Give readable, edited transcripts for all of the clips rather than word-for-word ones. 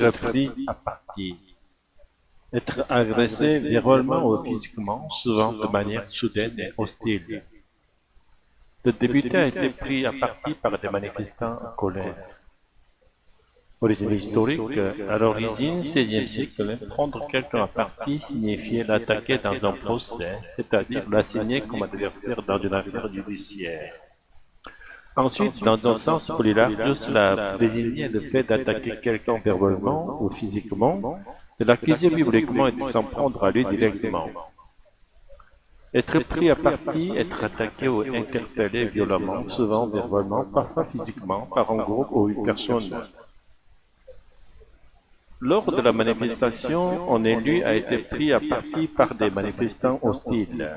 être pris à partie, être agressé verbalement ou physiquement, souvent de manière soudaine et hostile. Le député a été pris à partie par des manifestants en colère. Origine historique, à l'origine 16e siècle, prendre quelqu'un à partie signifiait l'attaquer dans un procès, c'est-à-dire l'assigner comme adversaire dans une affaire judiciaire. Ensuite, dans un sens plus large, cela désignait le fait d'attaquer quelqu'un verbalement ou physiquement, de l'accuser publiquement et de s'en prendre à lui directement. Être pris à partie, être attaqué ou interpellé violemment, souvent verbalement, parfois physiquement, par un groupe ou une personne. Lors de la manifestation, un élu a été pris à partie par des manifestants hostiles.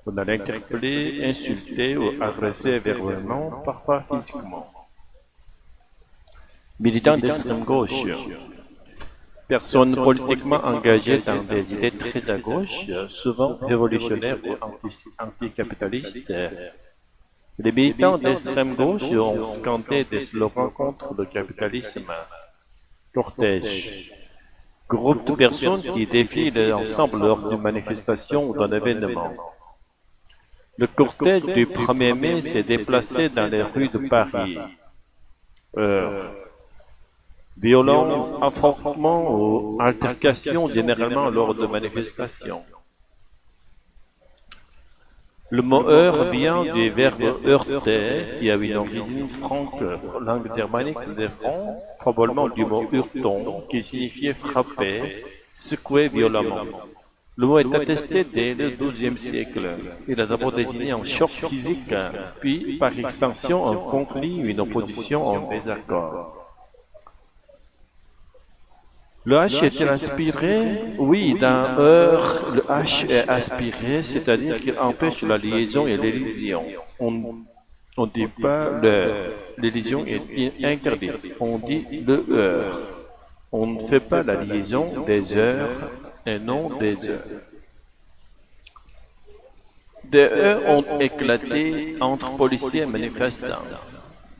On a interpellé, insulté ou agressé verbalement, parfois physiquement. Militant d'extrême gauche. Personnes politiquement engagées dans des idées très à gauche, souvent révolutionnaires ou anticapitalistes. Les militants d'extrême gauche ont scandé des slogans contre le capitalisme. Cortège. Groupe de personnes qui défilent ensemble lors d'une manifestation ou d'un événement. Le cortège du 1er mai s'est déplacé dans les rues de Paris. Violents affrontements ou altercations généralement lors de manifestations. Le mot heure vient du verbe heurter, qui a une origine franque, langue germanique des Francs, probablement du mot hurton, qui signifiait frapper, secouer violemment. Le mot est attesté dès le XIIe siècle. Il a d'abord désigné un choc physique, puis par extension un conflit, une opposition, un désaccord. Le H est-il inspiré? Oui, dans heure, le H est aspiré, c'est-à-dire qu'il empêche la liaison et l'élision. On ne dit pas l'élision est interdite, on dit le heure. On ne fait pas la liaison des heures et non des heures. Des heurts ont éclaté entre policiers et manifestants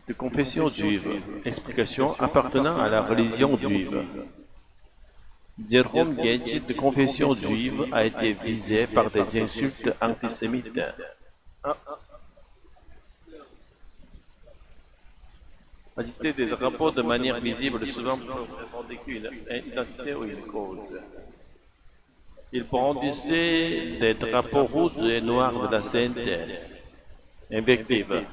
de confession juive, explication appartenant à la religion juive. Jérôme Gage, de confession juive, a été visé par des insultes antisémites. Agiter des drapeaux de manière visible, souvent pour revendiquer une identité ou une cause. Il brandissait des drapeaux rouges et noirs de la CNT. Invective.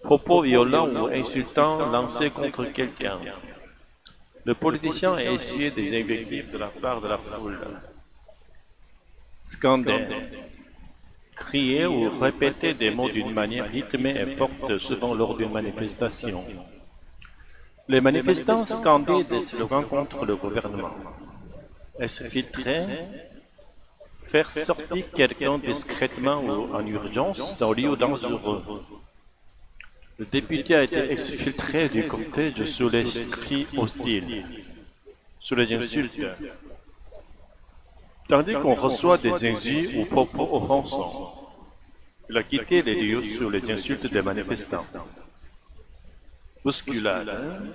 Propos violents ou insultants lancés contre quelqu'un. Le politicien a essuyé des invectives de la part de la foule. Scander. Crier ou répéter des mots d'une manière rythmée et forte, souvent lors d'une manifestation. Les manifestants scandaient des slogans contre le gouvernement. Exfiltrer. Faire sortir quelqu'un discrètement ou en urgence dans un lieu dangereux. Le député a été exfiltré du cortège sous les cris hostiles, sous les insultes, tandis qu'on reçoit des injures ou propos offensants. Il a quitté les lieux sous les insultes des manifestants. Bousculade,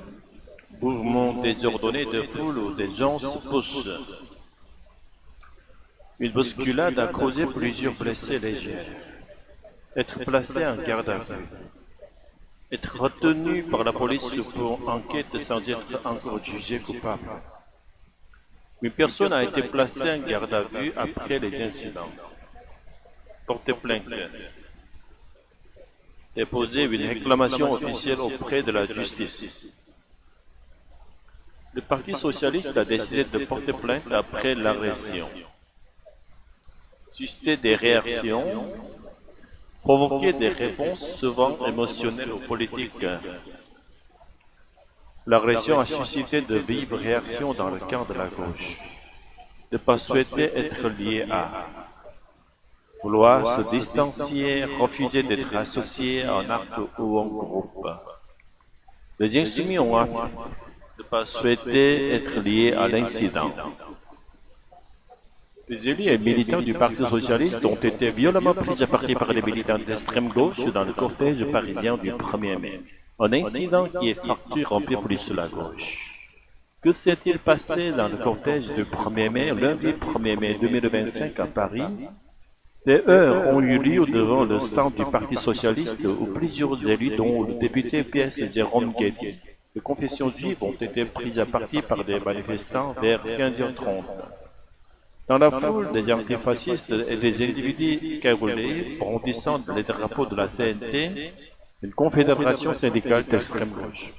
mouvement désordonné de foule où des gens se poussent. Une bousculade a causé plusieurs blessés légers. Être placé en garde à vue. Être retenu par la police pour enquête sans être encore jugé coupable. Une personne a été placée en garde à vue après les incidents. Porter plainte. Déposer une réclamation officielle auprès de la justice. Le Parti socialiste a décidé de porter plainte après l'agression. Susciter des réactions. Provoquer des réponses souvent émotionnelles ou politiques. L'agression a suscité de vives réactions dans le camp de la gauche. Ne pas souhaiter être lié à. Vouloir se distancier, refuser d'être associé à un acte ou un groupe. Les insoumis ont appris de ne pas souhaiter être liés à l'incident. Les élus et militants du Parti socialiste ont été violemment pris à partie par les militants d'extrême gauche dans le cortège parisien du 1er mai. Un incident qui est parti remplir plus la gauche. Que s'est-il passé dans le cortège du 1er mai, lundi 1er mai 2025 à Paris? Des heurts ont eu lieu devant le stand du Parti socialiste où plusieurs élus, dont le député PS Jérôme Guedji, de confession juive, ont été pris à partie par des manifestants vers 15h30. Dans la foule, des antifascistes et des individus cagoulés brandissant les drapeaux de la CNT, une confédération syndicale d'extrême gauche.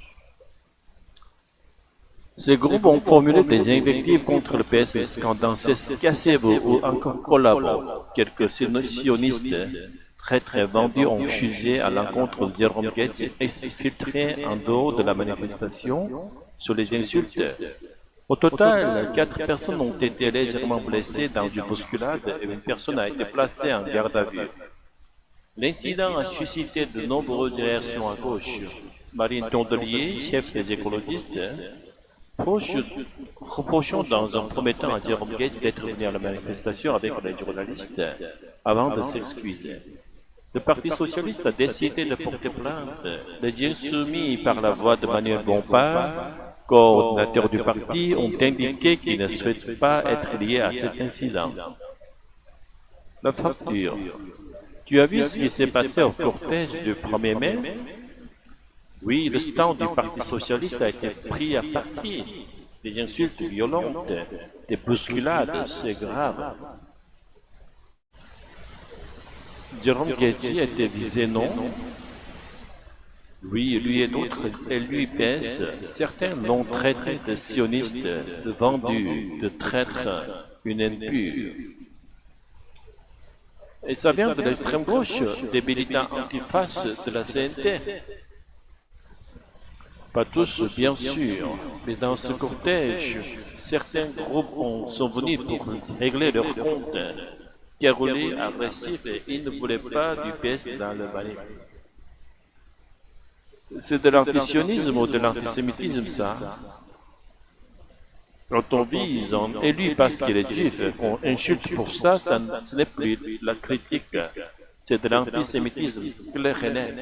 Ces groupes ont formulé des invectives contre le PS, scandant cassez-vous ou encore collabore. Quelques sionistes très vendus ont fusé à l'encontre de Jérôme Guedji et s'infiltré en dehors de la manifestation sur les insultes. Au total, 4 personnes ont été légèrement blessées dans une bousculade et une personne a été placée en garde à vue. L'incident a suscité de nombreuses réactions à gauche. Marine Tondelier, chef des écologistes, reprochant dans un premier temps à Jérôme Guedji d'être venu à la manifestation avec les journalistes avant de s'excuser. Le Parti socialiste a décidé de porter plainte. Les insoumis, par la voix de Manuel Bompard, coordinateur du parti, ont indiqué qu'ils ne souhaitent pas être liés à cet incident. La fracture. Tu as vu ce qui s'est passé au cortège du 1er mai? Oui, le stand du Parti socialiste a été pris à partie. Des insultes violentes, des bousculades, c'est grave. Jérôme Guedji a été visé, non? Oui, lui et d'autres, et lui PS, certains l'ont traité de sioniste, de vendu, de traître, une haine pure. Et ça vient de l'extrême gauche, des militants antifas de la CNT. Pas tous, bien sûr, mais dans ce cortège, certains groupes sont venus pour régler leurs comptes. Caroulés, agressifs, et ils ne voulaient pas du PS dans le balai. C'est de l'antisionisme ou de l'antisémitisme, ça. Quand on vise un élu parce qu'il est juif, qu'on insulte pour ça, ce n'est plus la critique. C'est de l'antisémitisme clair et net.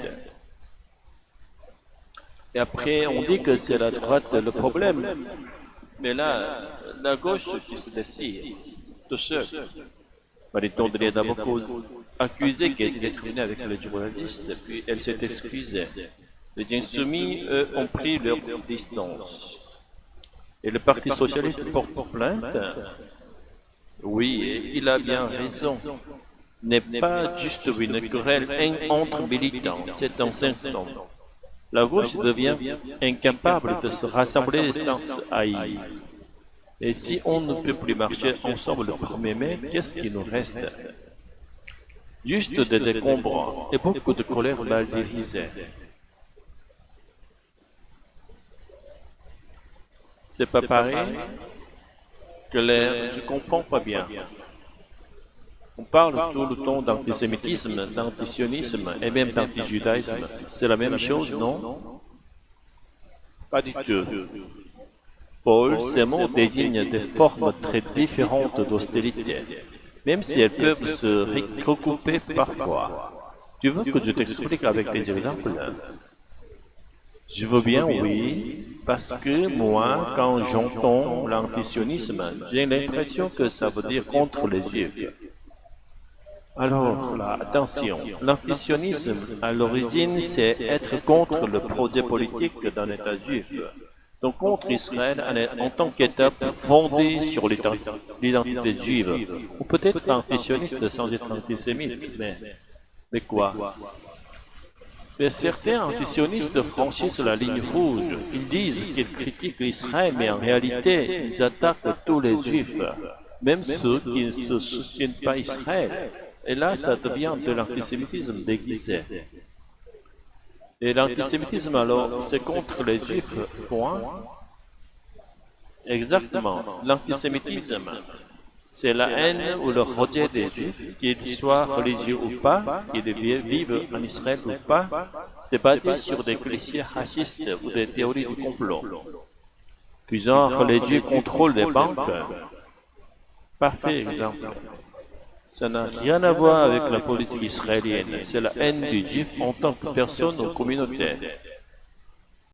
Et après, on dit que c'est la droite le problème. Mais là, la gauche qui se décide, tout seul. Mariton de d'avocat accusé qu'elle était venu avec les journalistes, puis elle s'est excusée. Les insoumis, eux, ont pris leur distance. Et le Parti socialiste porte plainte. Oui, il a bien raison. Ce n'est pas juste une querelle entre militants, c'est un symptôme. La gauche devient incapable de se rassembler sans haïr. Et si on ne peut plus marcher ensemble le 1er mai, qu'est-ce qui nous reste? Juste des décombres et beaucoup de colère mal dirigée. C'est pas pareil que je comprends pas bien. On parle tout le temps d'antisémitisme, d'antisionisme et même d'antijudaïsme. C'est la même chose, non? Pas du tout. Paul, ces mots désignent des formes très différentes d'austérité, même si elles peuvent se recouper parfois. Tu veux que je t'explique avec des exemples? Je veux bien, oui, parce que moi, quand j'entends l'antisionisme, j'ai l'impression que ça veut dire contre les juifs. Alors, là, attention, l'antisionisme, à l'origine, c'est être contre le projet politique d'un État juif. Donc contre Israël en tant qu'étape fondée sur l'identité juive. Ou peut-être antisioniste sans être antisémite, mais quoi? Mais certains antisionistes franchissent la ligne rouge. Ils disent qu'ils critiquent Israël, mais en réalité, ils attaquent tous les juifs, même ceux qui ne se soutiennent pas Israël. Et là, ça devient de l'antisémitisme déguisé. Et l'antisémitisme, alors, c'est contre les juifs, point. Exactement. L'antisémitisme, c'est la haine ou le rejet des juifs, qu'ils soient religieux ou pas, qu'ils vivent en Israël ou pas. C'est basé sur des clichés racistes ou des théories du complot. Puis genre, les juifs contrôlent les banques. Parfait exemple. Ça n'a rien à voir avec la politique israélienne, c'est la haine du juif en tant que personne ou communauté.